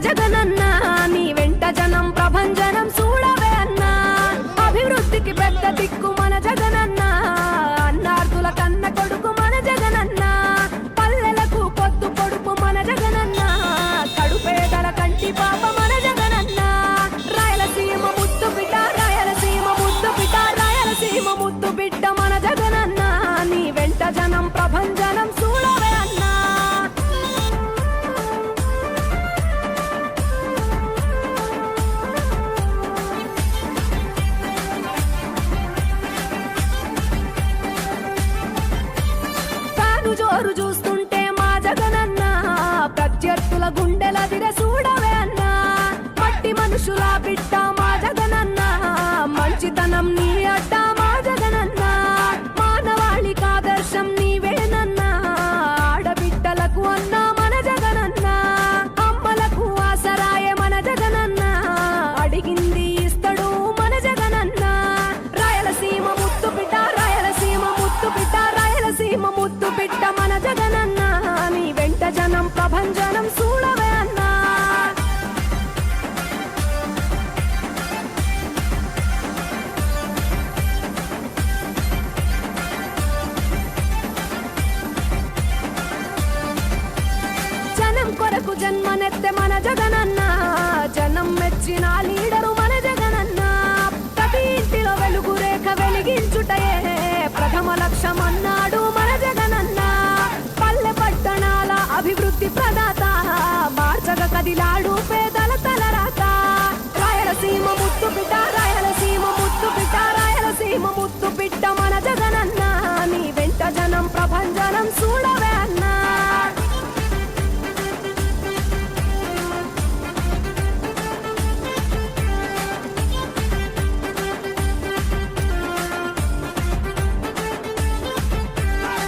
జగనన్న నీ వెంట జనం ప్రభంజనం చూడవే అన్నా అభివృద్ధికి పెద్ద దిక్కు మన జగనన్న అన్నార్థుల కన్న కొడుకు మన జగనన్న పల్లెలకు పొద్దు పొడుపు మన జగనన్న కడుపేదల కంటి పాప మన జగనన్న రాయలసీమ ముద్దు బిడ్డ రాయలసీమ ముద్దు బిడ్డ రాయలసీమ ముద్దు బిడ్డ మన జగనన్న నీ వెంట జనం ప్రభంజనం చూడవే అన్నా జోరు చూస్తుంటే మా జగనన్న ప్రత్యర్థుల గుండెల దిర చూడవే అన్నా మట్టి మనుషుల బిడ్డ మా జగనన్న మంచితనం నీ అడ్డ మా జగనన్న మానవాళికి ఆదర్శం నీవేనన్నా ఆడబిడ్డలకు అన్న మన జగనన్న అమ్మలకు ఆసరాయ మన జగనన్న అడిగింది ఇస్తడు మన జగనన్న రాయలసీమ ముద్దు బిడ్డ రాయలసీమ ముద్దు బిడ్డ రాయలసీమ ముద్దు బిడ్డ మన జగనన్న నీ వెంట జనం ప్రభంజనం చూడవే అన్నా జనం కొరకు జన్మనెత్తే మన జగనన్న జనం మెచ్చిన లీడరు మన జగనన్న ప్రతి ఇంటిలో వెలుగు రేఖ వెలిగించుటయే ప్రథమ లక్ష్యం అన్నాడు మన జగనన్న పల్లె పట్టణాల అభివృద్ధి ప్రదాత మార్చగ కదిలాడు పేదల తలరాత రాయలసీమ ముద్దు బిడ్డ రాయలసీమ ముద్దు బిడ్డ రాయలసీమ ముద్దు బిడ్డ మన జగనన్న